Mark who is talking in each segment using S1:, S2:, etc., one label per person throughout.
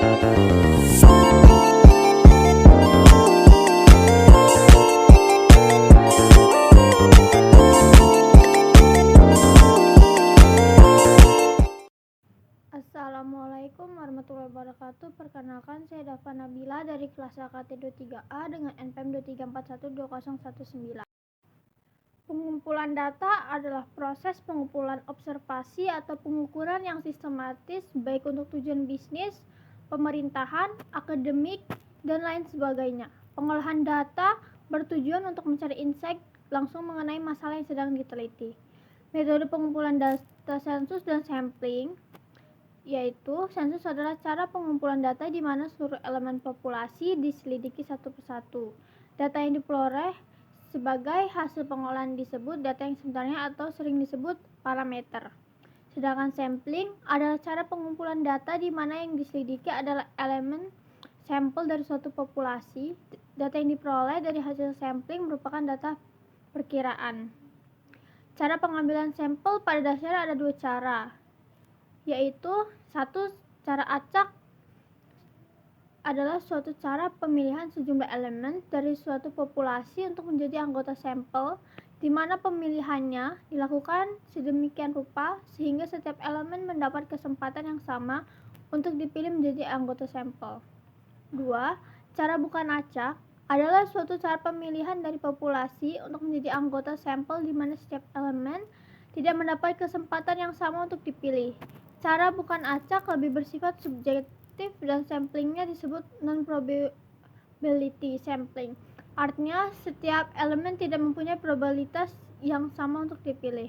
S1: Assalamualaikum warahmatullahi wabarakatuh. Perkenalkan, saya Dafa Nabila dari kelas AKT 23A dengan NPM 23412019. Pengumpulan data adalah proses pengumpulan observasi atau pengukuran yang sistematis baik untuk tujuan bisnis, pemerintahan, akademik, dan lain sebagainya. Pengolahan data bertujuan untuk mencari insight langsung mengenai masalah yang sedang diteliti. Metode pengumpulan data sensus dan sampling, yaitu sensus adalah cara pengumpulan data di mana seluruh elemen populasi diselidiki satu persatu. Data yang diperoleh sebagai hasil pengolahan disebut data yang sebenarnya atau sering disebut parameter. Sedangkan sampling adalah cara pengumpulan data di mana yang diselidiki adalah elemen sampel dari suatu populasi. Data yang diperoleh dari hasil sampling merupakan data perkiraan. Cara pengambilan sampel pada dasarnya ada dua cara, yaitu satu, cara acak adalah suatu cara pemilihan sejumlah elemen dari suatu populasi untuk menjadi anggota sampel, di mana pemilihannya dilakukan sedemikian rupa sehingga setiap elemen mendapat kesempatan yang sama untuk dipilih menjadi anggota sampel. Dua, cara bukan acak adalah suatu cara pemilihan dari populasi untuk menjadi anggota sampel di mana setiap elemen tidak mendapat kesempatan yang sama untuk dipilih. Cara bukan acak lebih bersifat subjektif dan samplingnya disebut non-probability sampling. Artinya, setiap elemen tidak mempunyai probabilitas yang sama untuk dipilih.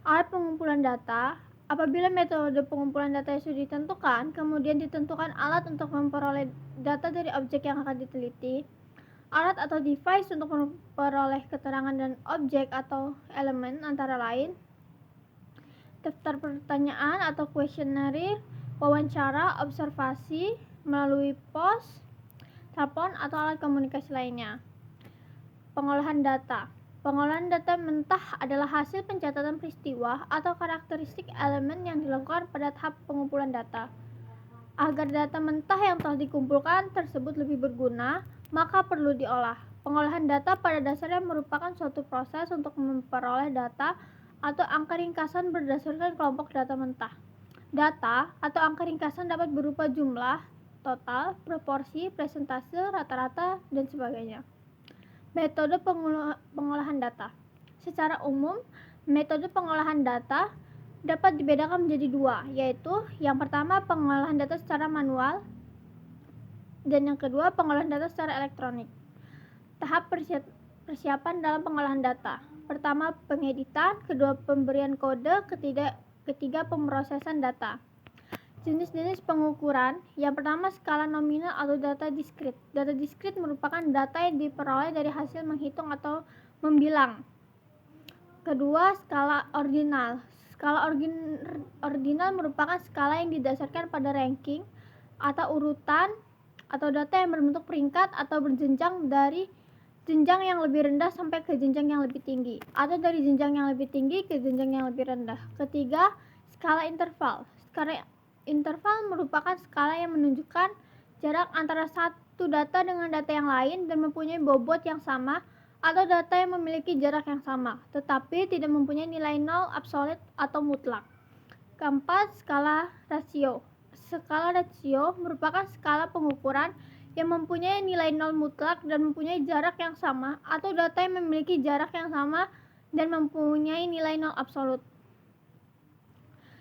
S1: Alat pengumpulan data. Apabila metode pengumpulan data sudah ditentukan, kemudian ditentukan alat untuk memperoleh data dari objek yang akan diteliti. Alat atau device untuk memperoleh keterangan dan objek atau elemen antara lain daftar pertanyaan atau kuesioner, wawancara, observasi melalui pos, telepon, atau alat komunikasi lainnya. Pengolahan data. Pengolahan data mentah adalah hasil pencatatan peristiwa atau karakteristik elemen yang dilakukan pada tahap pengumpulan data. Agar data mentah yang telah dikumpulkan tersebut lebih berguna, maka perlu diolah. Pengolahan data pada dasarnya merupakan suatu proses untuk memperoleh data atau angka ringkasan berdasarkan kelompok data mentah. Data atau angka ringkasan dapat berupa jumlah, total, proporsi, presentase, rata-rata, dan sebagainya. Metode pengolahan data. Secara umum, metode pengolahan data dapat dibedakan menjadi dua, yaitu yang pertama pengolahan data secara manual dan yang kedua pengolahan data secara elektronik. Tahap persiapan dalam pengolahan data. Pertama, pengeditan, kedua pemberian kode, ketiga pemrosesan data. Jenis-jenis pengukuran. Yang pertama, skala nominal atau data diskrit. Data diskrit merupakan data yang diperoleh dari hasil menghitung atau membilang. Kedua, skala ordinal. Skala ordinal merupakan skala yang didasarkan pada ranking atau urutan atau data yang berbentuk peringkat atau berjenjang dari jenjang yang lebih rendah sampai ke jenjang yang lebih tinggi, atau dari jenjang yang lebih tinggi ke jenjang yang lebih rendah. Ketiga, skala interval. Skala interval merupakan skala yang menunjukkan jarak antara satu data dengan data yang lain dan mempunyai bobot yang sama, atau data yang memiliki jarak yang sama, tetapi tidak mempunyai nilai nol absolut atau mutlak. Keempat, skala rasio. Skala rasio merupakan skala pengukuran yang mempunyai nilai nol mutlak dan mempunyai jarak yang sama, atau data yang memiliki jarak yang sama dan mempunyai nilai nol absolut.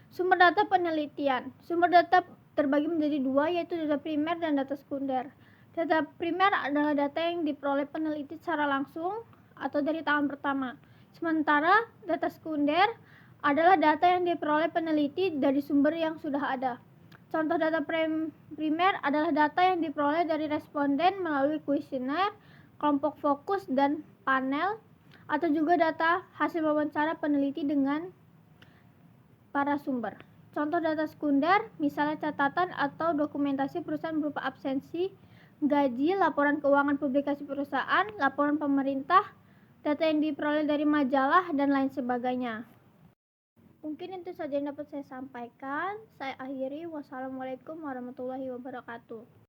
S1: Sumber data penelitian. Sumber data terbagi menjadi dua, yaitu data primer dan data sekunder. Data primer adalah data yang diperoleh peneliti secara langsung atau dari tangan pertama. Sementara data sekunder adalah data yang diperoleh peneliti dari sumber yang sudah ada. Contoh data primer adalah data yang diperoleh dari responden melalui kuesioner, kelompok fokus, dan panel, atau juga data hasil wawancara peneliti dengan para sumber. Contoh data sekunder, misalnya catatan atau dokumentasi perusahaan berupa absensi, gaji, laporan keuangan publikasi perusahaan, laporan pemerintah, data yang diperoleh dari majalah, dan lain sebagainya. Mungkin itu saja yang dapat saya sampaikan. Saya akhiri. Wassalamualaikum warahmatullahi wabarakatuh.